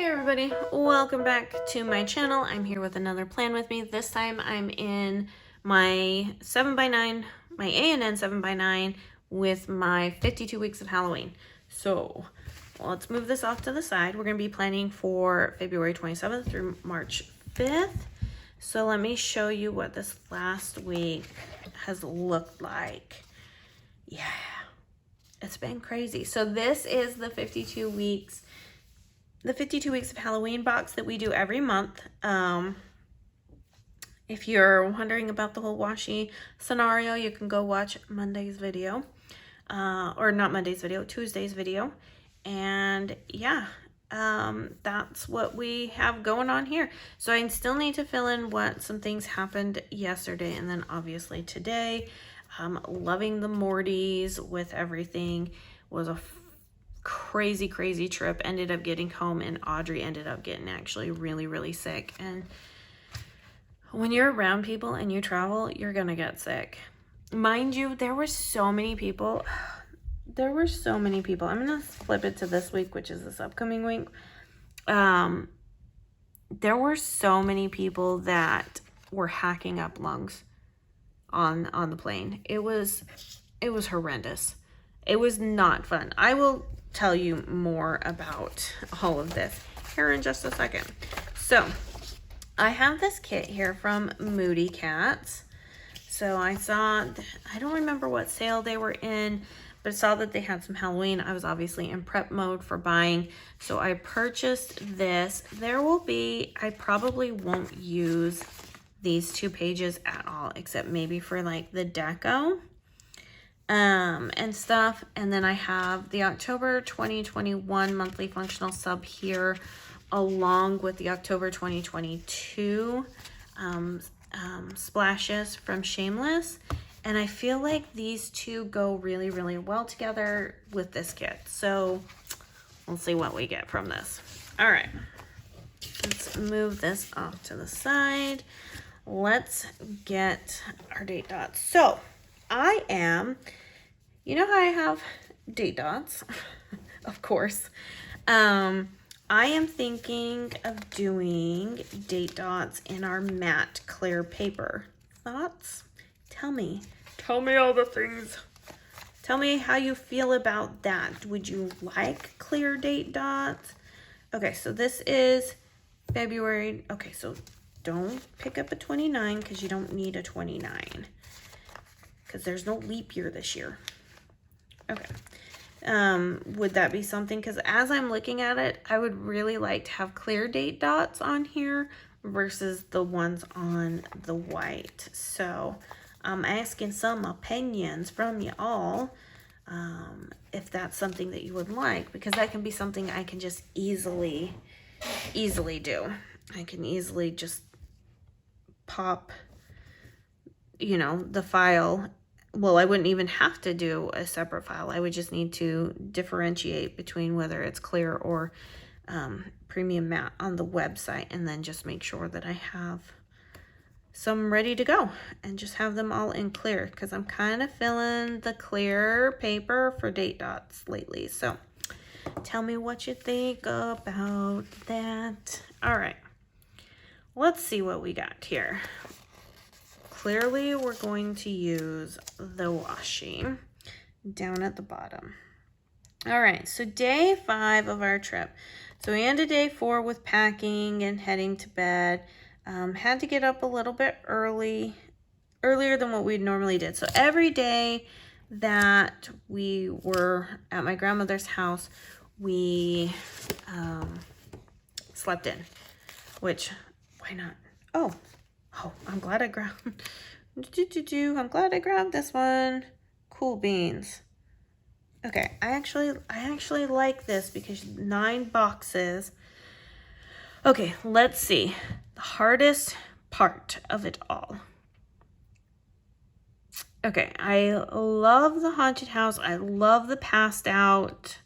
Hey everybody, welcome back to my channel. I'm here with another plan with me. This time I'm in my 7x9, my A&N 7x9 with my 52 weeks of Halloween. So let's move this off to the side. We're going to be planning for February 27th through March 5th. So let me show you what this last week has looked like. Yeah, it's been crazy. So this is the 52 weeks of Halloween box that we do every month. If you're wondering about the whole washi scenario, you can go watch Monday's video, or not Monday's video, Tuesday's video. And yeah, that's what we have going on here. So I still need to fill in what some things happened yesterday and then obviously today. Loving the Moodys with everything. Was a crazy trip. Ended up getting home and Audrey ended up getting actually really sick. And when you're around people and you travel, you're gonna get sick. Mind you, there were so many people. I'm gonna flip it to this week, which is this upcoming week. There were so many people that were hacking up lungs on the plane. It was horrendous. It was not fun. I will tell you more about all of this here in just a second. So I have this kit here from Moody Cats. So I don't remember what sale they were in, but I saw that they had some Halloween. I was obviously in prep mode for buying, so I purchased this. I probably won't use these 2 pages at all, except maybe for like the deco and stuff. And then I have the October 2021 monthly functional sub here, along with the October 2022 splashes from Shameless. And I feel like these two go really well together with this kit. So we'll see what we get from this. All right, let's move this off to the side. Let's get our date dots. So you know how I have date dots, of course. I am thinking of doing date dots in our matte clear paper. Thoughts? Tell me all the things. Tell me how you feel about that. Would you like clear date dots? Okay, so this is February. Okay, so don't pick up a 29 because you don't need a 29 because there's no leap year this year. Okay. Would that be something? Because as I'm looking at it, I would really like to have clear date dots on here versus the ones on the white. So I'm asking some opinions from you all, if that's something that you would like, because that can be something I can just easily do. I can easily just pop, the file. Well, I wouldn't even have to do a separate file. I would just need to differentiate between whether it's clear or premium matte on the website, and then just make sure that I have some ready to go and just have them all in clear, because I'm kind of feeling the clear paper for date dots lately. So tell me what you think about that. All right, let's see what we got here. Clearly, we're going to use the washi down at the bottom. All right, so day 5 of our trip. So we ended day 4 with packing and heading to bed. Had to get up a little bit earlier than what we normally did. So every day that we were at my grandmother's house, we slept in, which, why not? Oh, I'm glad I grabbed this one. Cool beans. Okay, I actually like this because 9 boxes. Okay, let's see. The hardest part of it all. Okay, I love the haunted house. I love the passed out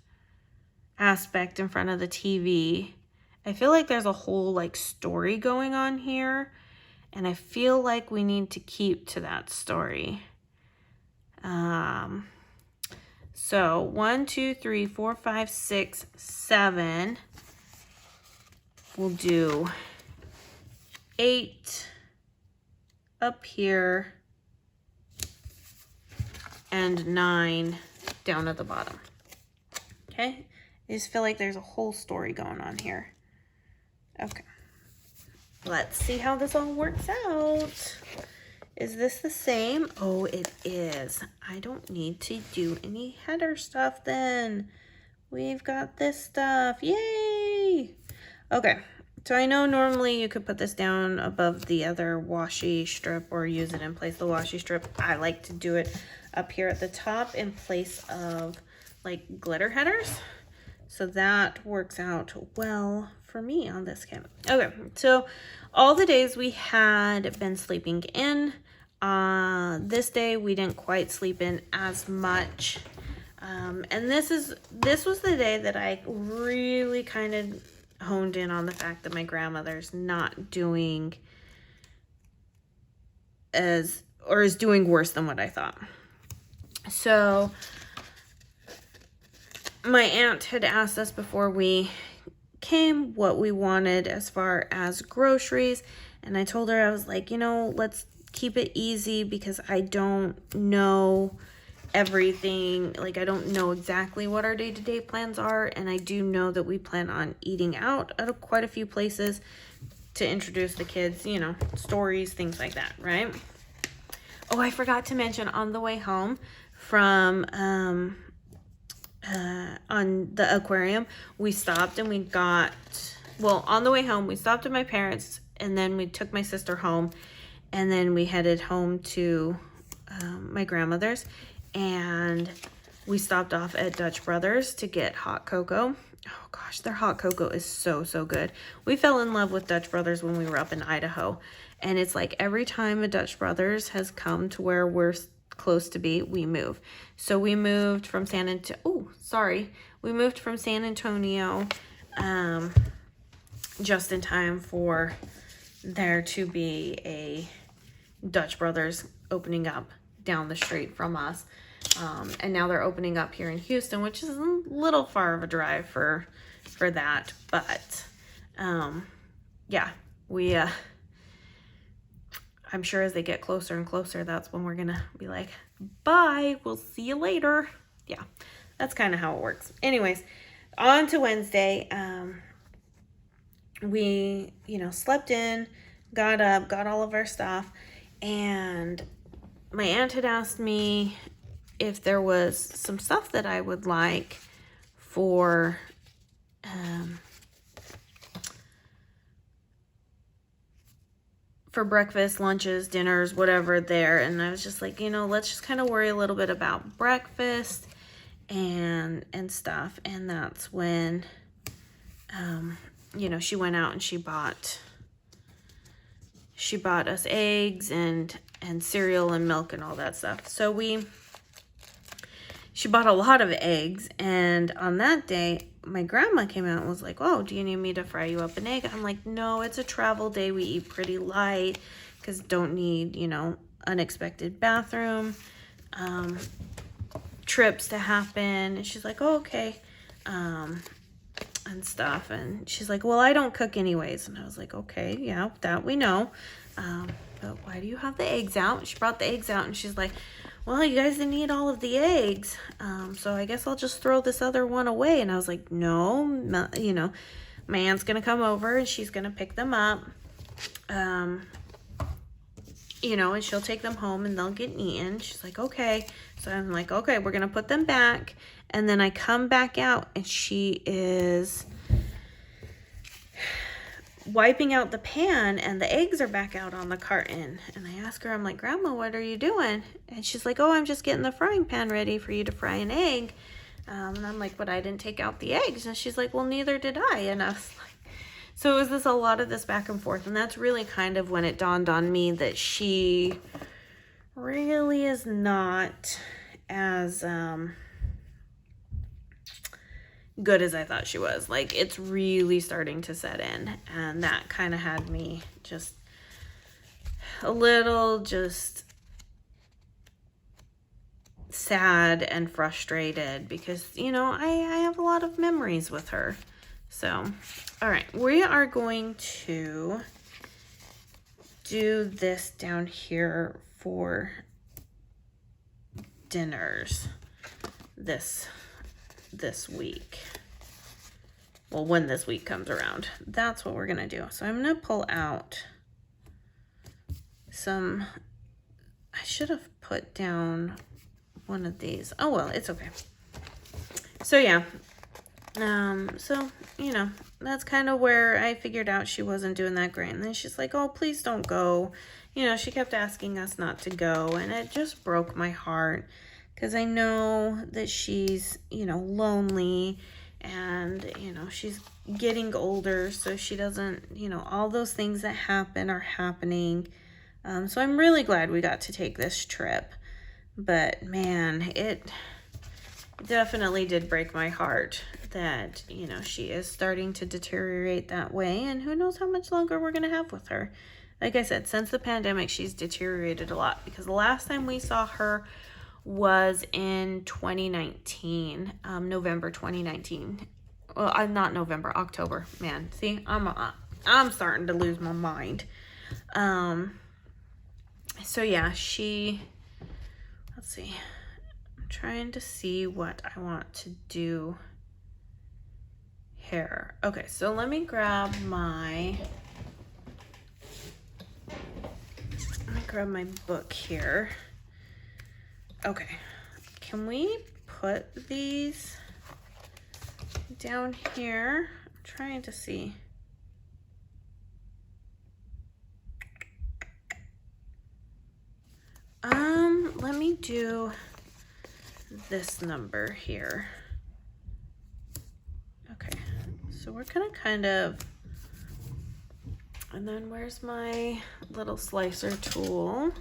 aspect in front of the TV. I feel like there's a whole like story going on here, and I feel like we need to keep to that story. So 1, 2, 3, 4, 5, 6, 7. we'll do 8 up here and 9 down at the bottom. Okay, I just feel like there's a whole story going on here. Okay, let's see how this all works out. Is this the same? Oh, it is. I don't need to do any header stuff then. We've got this stuff. Yay! Okay, so I know normally you could put this down above the other washi strip or use it in place of the washi strip. I like to do it up here at the top in place of like glitter headers. So that works out well for me on this kit. Okay, so all the days we had been sleeping in. This day we didn't quite sleep in as much. And this was the day that I really kind of honed in on the fact that my grandmother's not doing is doing worse than what I thought. So my aunt had asked us before we came what we wanted as far as groceries, and I told her, I was like, you know, let's keep it easy because I don't know everything. Like, I don't know exactly what our day-to-day plans are, and I do know that we plan on eating out at quite a few places to introduce the kids, you know, stories, things like that, right? Oh, I forgot to mention on the way home from on the aquarium, we stopped and we got, well, on the way home we stopped at my parents, and then we took my sister home, and then we headed home to my grandmother's, and we stopped off at Dutch Brothers to get hot cocoa. Oh gosh, their hot cocoa is so good. We fell in love with Dutch Brothers when we were up in Idaho, and it's like every time a Dutch Brothers has come to where we're close to be, we move. So we moved from San Antonio, just in time for there to be a Dutch Brothers opening up down the street from us. And now they're opening up here in Houston, which is a little far of a drive for that. But yeah, we I'm sure as they get closer and closer, that's when we're gonna be like, bye, we'll see you later. Yeah, that's kind of how it works. Anyways, on to Wednesday. We, you know, slept in, got up, got all of our stuff, and my aunt had asked me if there was some stuff that I would like for breakfast, lunches, dinners, whatever there. And I was just like, you know, let's just kind of worry a little bit about breakfast and stuff. And that's when, you know, she went out and she bought us eggs and cereal and milk and all that stuff. So she bought a lot of eggs, and on that day, my grandma came out and was like, oh, do you need me to fry you up an egg? I'm like, no, it's a travel day. We eat pretty light because don't need, you know, unexpected bathroom trips to happen. And she's like, oh, okay, and stuff. And she's like, well, I don't cook anyways. And I was like, okay, yeah, that we know. But why do you have the eggs out? She brought the eggs out, and she's like, well, you guys didn't eat all of the eggs, so I guess I'll just throw this other one away. And I was like, no, you know, my aunt's gonna come over and she's gonna pick them up, you know, and she'll take them home and they'll get eaten. She's like, okay. So I'm like, okay, we're gonna put them back. And then I come back out and she is wiping out the pan, and the eggs are back out on the carton. And I ask her, I'm like, Grandma, what are you doing? And she's like, oh, I'm just getting the frying pan ready for you to fry an egg. And I'm like, but I didn't take out the eggs. And she's like, well, neither did I. And I was like, so it was a lot of this back and forth. And that's really kind of when it dawned on me that she really is not as good as I thought she was. Like, it's really starting to set in, and that kind of had me just a little just sad and frustrated because, you know, I have a lot of memories with her. So, all right, we are going to do this down here for dinners this week. Well, when this week comes around, that's what we're gonna do. So I'm gonna pull out some, I should have put down one of these. Oh, well, it's okay. So yeah, so, you know, that's kind of where I figured out she wasn't doing that great. And then she's like, oh, please don't go. You know, she kept asking us not to go, and it just broke my heart because I know that she's, you know, lonely, and, you know, she's getting older, so she doesn't, you know, all those things that happen are happening. So I'm really glad we got to take this trip. But man, it definitely did break my heart that, you know, she is starting to deteriorate that way, and who knows how much longer we're going to have with her. Like I said, since the pandemic, she's deteriorated a lot, because the last time we saw her was in 2019, November 2019. Well, not November, October. Man, see, I'm starting to lose my mind. So yeah, let's see. I'm trying to see what I want to do here. Okay, so let me grab my book here. Okay, can we put these down here? I'm trying to see. Let me do this number here. Okay, so we're gonna kind of, and then where's my little slicer tool?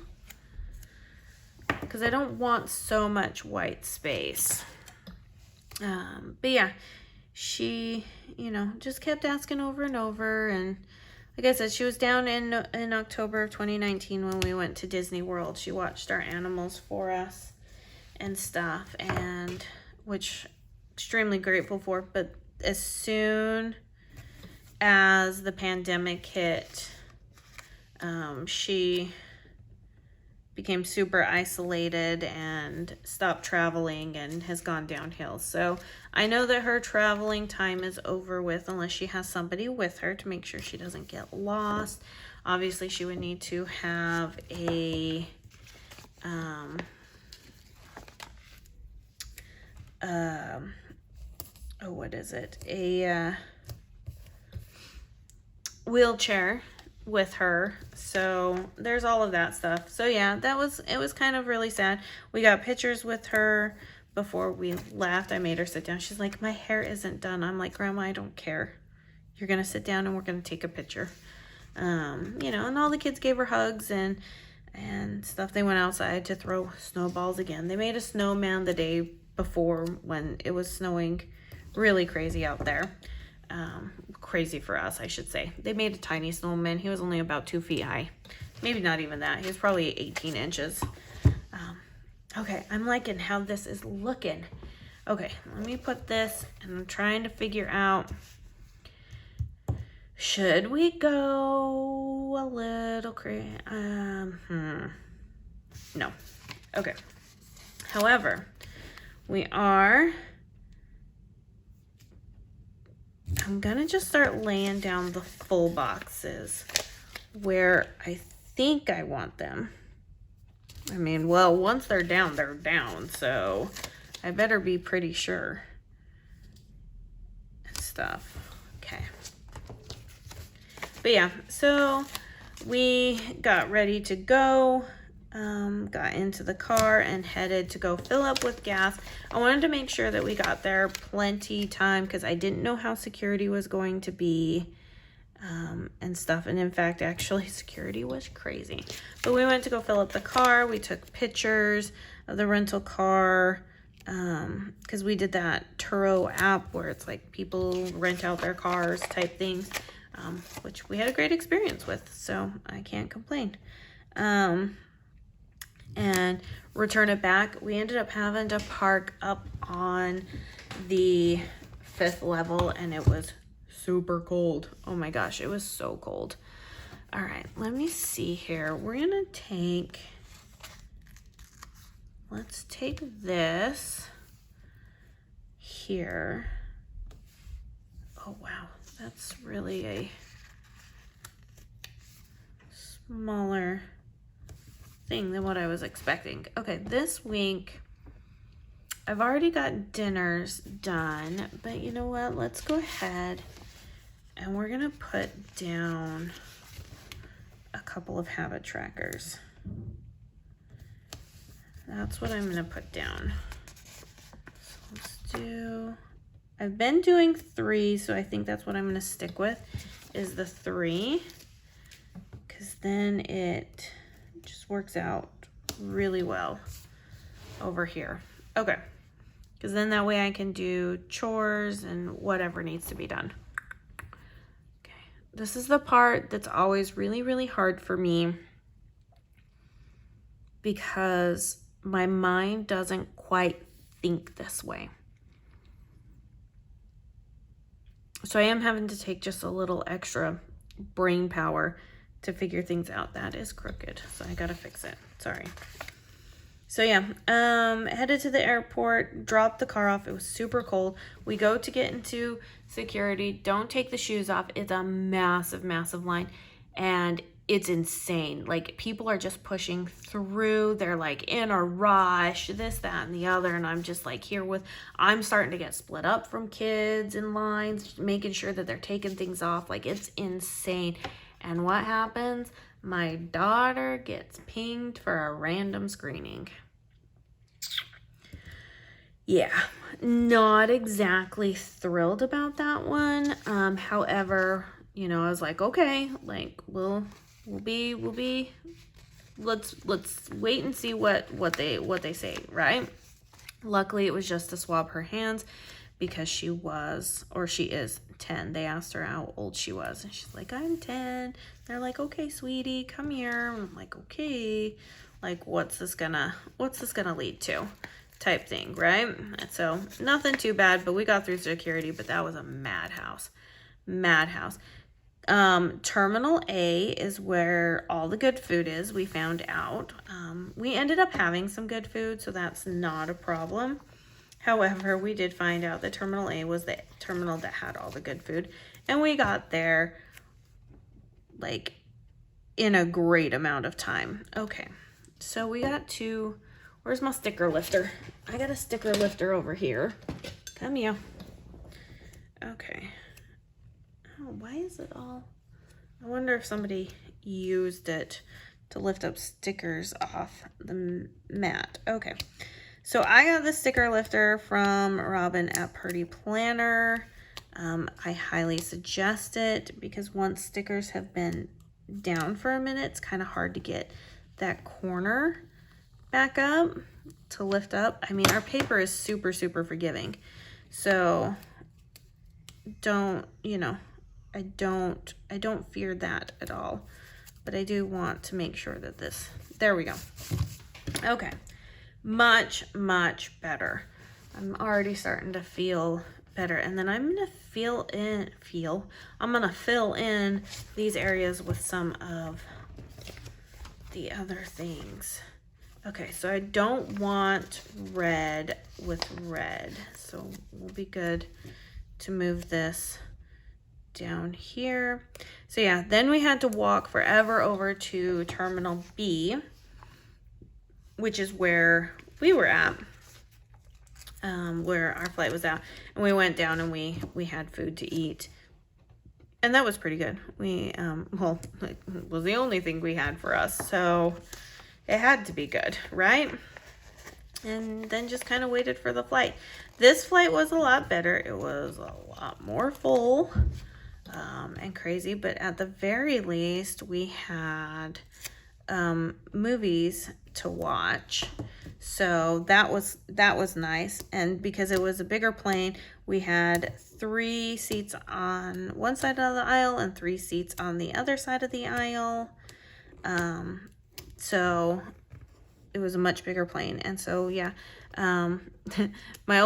Because I don't want so much white space. But yeah, she, you know, just kept asking over and over. And like I said, she was down in October of 2019 when we went to Disney World. She watched our animals for us and stuff, and which extremely grateful for. But as soon as the pandemic hit, she became super isolated and stopped traveling and has gone downhill. So I know that her traveling time is over with, unless she has somebody with her to make sure she doesn't get lost. Obviously, she would need to have a a wheelchair with her. So there's all of that stuff. So yeah, it was kind of really sad. We got pictures with her before we left. I made her sit down. She's like, my hair isn't done. I'm like, Grandma, I don't care. You're gonna sit down and we're gonna take a picture. You know, and all the kids gave her hugs and stuff. They went outside to throw snowballs again. They made a snowman the day before when it was snowing really crazy out there. Crazy for us, I should say. They made a tiny snowman. He was only about 2 feet high. Maybe not even that. He was probably 18 inches. Okay, I'm liking how this is looking. Okay, let me put this, and I'm trying to figure out, should we go a little crazy? No. Okay. However, I'm gonna just start laying down the full boxes where I think I want them. I mean, well, once they're down, so I better be pretty sure and stuff. Okay. But yeah, so we got ready to go. Got into the car and headed to go fill up with gas. I wanted to make sure that we got there plenty time because I didn't know how security was going to be and stuff. And in fact, actually, security was crazy. But we went to go fill up the car. We took pictures of the rental car because we did that Turo app where it's like people rent out their cars type things, which we had a great experience with. So I can't complain. And return it back. We ended up having to park up on the 5th level, and it was super cold. Oh my gosh, it was so cold. All right, let me see here. We're gonna take, let's take this here. Oh wow, that's really a smaller thing than what I was expecting. Okay, this week I've already got dinners done, but you know what? Let's go ahead and we're gonna put down a couple of habit trackers. That's what I'm gonna put down. So let's do, I've been doing 3, so I think that's what I'm gonna stick with, is the 3, because then it just works out really well over here. Okay, because then that way I can do chores and whatever needs to be done. Okay, this is the part that's always really, really hard for me because my mind doesn't quite think this way. So I am having to take just a little extra brain power to figure things out. That is crooked, so I gotta fix it. Sorry. So yeah, headed to the airport, dropped the car off. It was super cold. We go to get into security. Don't take the shoes off. It's a massive, massive line, and it's insane. Like, people are just pushing through. They're like in a rush, this, that, and the other. And I'm just like here with, I'm starting to get split up from kids in lines, making sure that they're taking things off. Like, it's insane. And what happens? My daughter gets pinged for a random screening. Yeah, not exactly thrilled about that one. However, you know, I was like, okay, like let's wait and see what they say, right? Luckily, it was just to swab her hands because she is 10. They asked her how old she was, and she's like, I'm 10. They're like, okay, sweetie, come here. And I'm like, okay, like what's this gonna lead to, type thing, right? And so nothing too bad, but we got through security, but that was a madhouse. Terminal A is where all the good food is, we found out. We ended up having some good food, so that's not a problem. However, we did find out that Terminal A was the terminal that had all the good food, and we got there like in a great amount of time. Okay, so we got to, where's my sticker lifter? I got a sticker lifter over here. Come here. Okay. Oh, why is it all, I wonder if somebody used it to lift up stickers off the mat. Okay. So I got the sticker lifter from Robin at Purdy Planner. I highly suggest it because once stickers have been down for a minute, it's kind of hard to get that corner back up to lift up. I mean, our paper is super, super forgiving. So don't, you know, I don't fear that at all, but I do want to make sure that this, there we go. Okay. Much, much better. I'm already starting to feel better. And then I'm going to fill in these areas with some of the other things. Okay, so I don't want red with red. So we'll be good to move this down here. So yeah, then we had to walk forever over to Terminal B, which is where we were at, where our flight was at. And we went down and we had food to eat. And that was pretty good. We, well, it was the only thing we had for us. So it had to be good, right? And then just kind of waited for the flight. This flight was a lot better. It was a lot more full and crazy. But at the very least, we had movies to watch, so that was nice. And because it was a bigger plane, we had 3 seats on one side of the aisle and 3 seats on the other side of the aisle, so it was a much bigger plane. And so yeah, my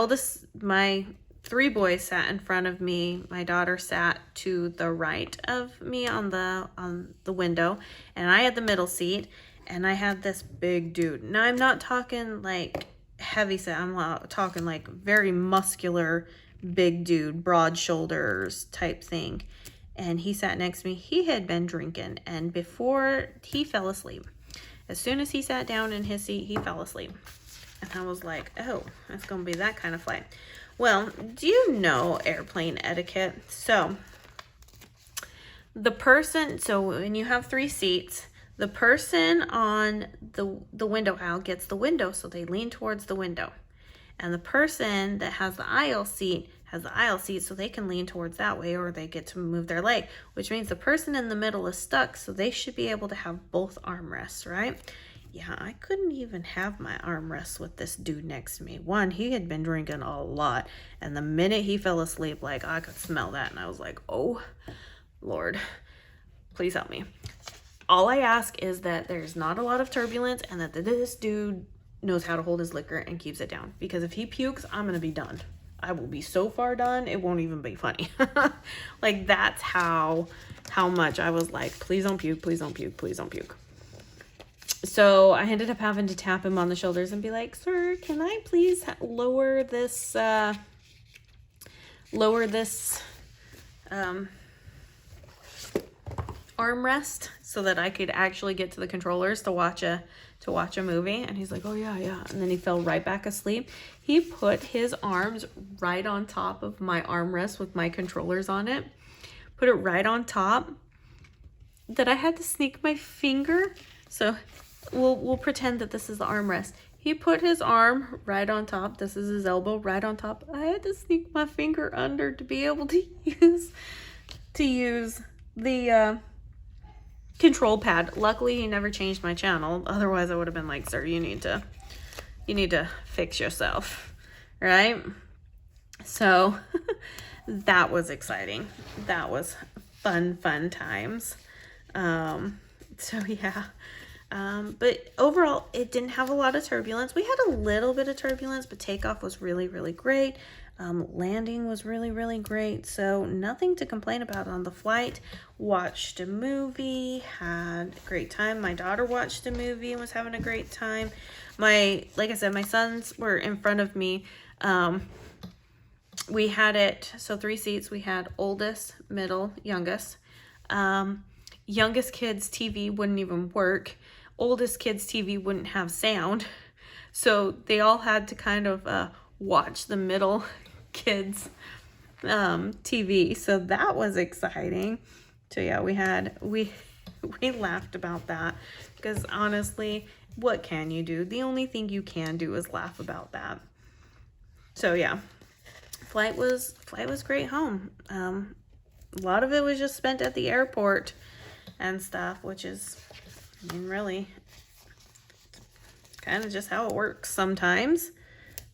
3 boys sat in front of me. My daughter sat to the right of me on the window, and I had the middle seat, and I had this big dude. Now I'm not talking like heavy set. I'm talking like very muscular, big dude, broad shoulders type thing. And he sat next to me. He had been drinking, and before he fell asleep, as soon as he sat down in his seat, he fell asleep. And I was like, oh, it's gonna be that kind of flight. Well, do you know airplane etiquette? So when you have 3 seats, the person on the window aisle gets the window, so they lean towards the window. And the person that has the aisle seat has the aisle seat, so they can lean towards that way, or they get to move their leg, which means the person in the middle is stuck, so they should be able to have both armrests, right? Yeah, I couldn't even have my armrests with this dude next to me. One, he had been drinking a lot, and the minute he fell asleep, like, I could smell that, and I was like, oh, Lord, please help me. All I ask is that there's not a lot of turbulence, and that this dude knows how to hold his liquor and keeps it down. Because if he pukes, I'm gonna be done. I will be so far done, it won't even be funny. Like, that's how much I was like, please don't puke, please don't puke, please don't puke. So I ended up having to tap him on the shoulders and be like, sir, can I please lower this armrest so that I could actually get to the controllers to watch a movie? And he's like, oh yeah. And then he fell right back asleep. He put his arms right on top of my armrest with my controllers on it, put it right on top, that I had to sneak my finger. So we'll pretend that this is the armrest. He put his arm right on top. This is his elbow right on top. I had to sneak my finger under to be able to use the control pad. Luckily, he never changed my channel. Otherwise, I would have been like, sir, you need to fix yourself, right? So that was exciting. That was fun times. So yeah. But overall, it didn't have a lot of turbulence. We had a little bit of turbulence, but takeoff was really, really great. Landing was really, really great. So nothing to complain about on the flight. Watched a movie, had a great time. My daughter watched a movie and was having a great time. Like I said, my sons were in front of me. We had it, so 3 seats. We had oldest, middle, youngest. Youngest kid's TV wouldn't even work. Oldest kid's TV wouldn't have sound. So they all had to kind of watch the middle kid's TV. So that was exciting. So yeah, we laughed about that, because honestly, what can you do? The only thing you can do is laugh about that. So yeah, flight was great home. A lot of it was just spent at the airport and stuff, which is, I mean, really kind of just how it works sometimes.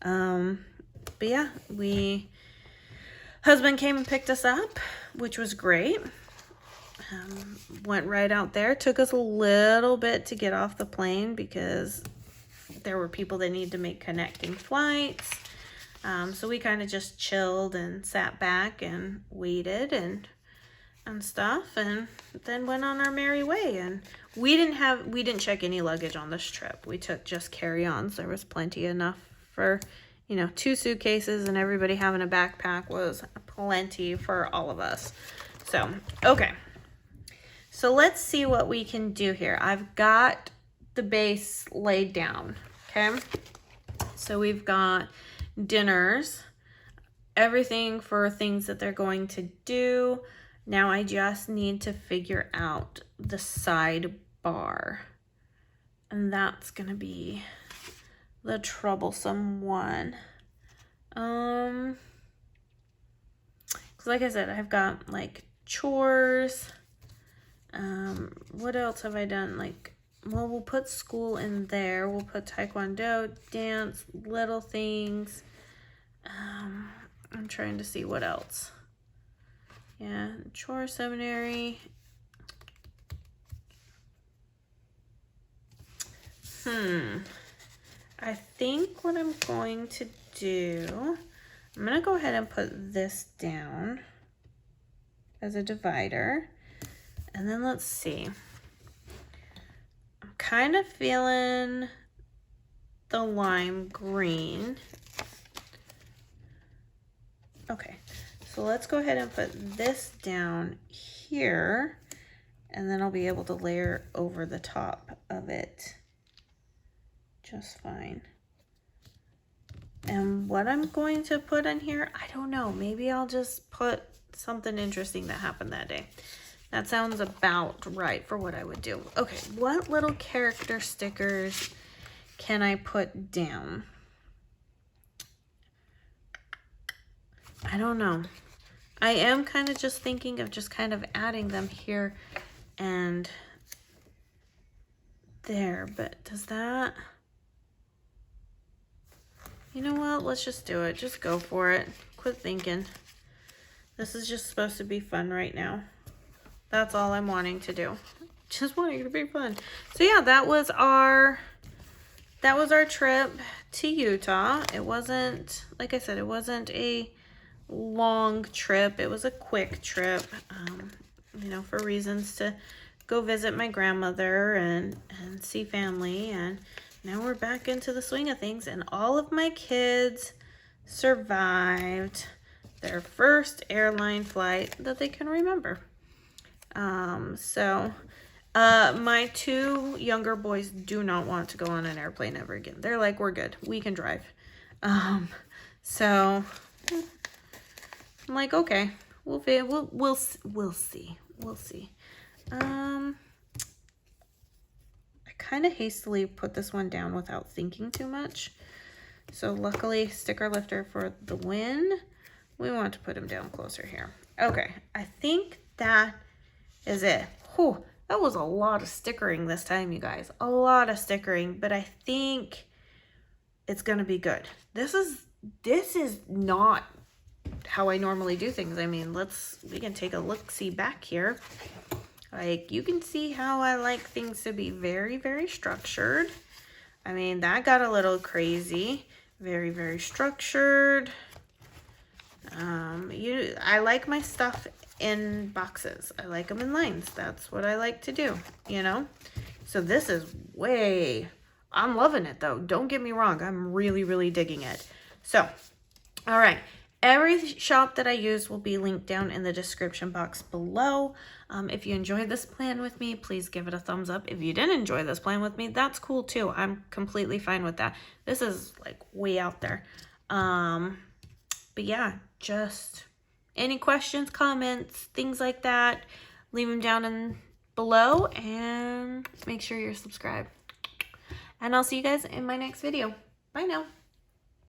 But yeah, husband came and picked us up, which was great. Went right out there. Took us a little bit to get off the plane because there were people that needed to make connecting flights. So we kind of just chilled and sat back and waited and stuff, and then went on our merry way. And we didn't check any luggage on this trip. We took just carry-ons. There was plenty enough for, 2 suitcases, and everybody having a backpack was plenty for all of us. So, okay. So let's see what we can do here. I've got the base laid down, okay? So we've got dinners, everything for things that they're going to do. Now I just need to figure out the sidebar, and that's gonna be the troublesome one. Because like I said, I've got like chores. What else have I done? Well, we'll put school in there. We'll put taekwondo, dance, little things. I'm trying to see what else. Yeah, chore seminary. I think what I'm going to do, I'm gonna go ahead and put this down as a divider. And then let's see. I'm kind of feeling the lime green. Okay, so let's go ahead and put this down here, and then I'll be able to layer over the top of it just fine. And what I'm going to put in here, I don't know. Maybe I'll just put something interesting that happened that day. That sounds about right for what I would do. Okay, what little character stickers can I put down? I don't know. I am kind of just thinking of just kind of adding them here and there, but does that... You know what? Let's just do it. Just go for it. Quit thinking. This is just supposed to be fun right now. That's all I'm wanting to do. Just wanting it to be fun. So yeah, that was our trip to Utah. It wasn't, like I said, it wasn't a long trip. It was a quick trip, you know, for reasons to go visit my grandmother and see family. And now we're back into the swing of things, and all of my kids survived their first airline flight that they can remember. My two younger boys do not want to go on an airplane ever again. They're like, we're good. We can drive. So I'm like, okay, we'll see. I kind of hastily put this one down without thinking too much. So luckily, sticker lifter for the win. We want to put him down closer here. Okay, I think that is it. Whew, that was a lot of stickering this time, you guys. A lot of stickering, but I think it's gonna be good. This is not how I normally do things. I mean, we can take a look-see back here. Like, you can see how I like things to be very, very structured. I mean, that got a little crazy. Very, very structured. I like my stuff in boxes. I like them in lines. That's what I like to do, you know? So this is I'm loving it though. Don't get me wrong. I'm really, really digging it. So, all right. Every shop that I use will be linked down in the description box below. If you enjoyed this plan with me, please give it a thumbs up. If you didn't enjoy this plan with me, that's cool too. I'm completely fine with that. This is like way out there. But yeah, just any questions, comments, things like that, leave them down below, and make sure you're subscribed. And I'll see you guys in my next video. Bye now.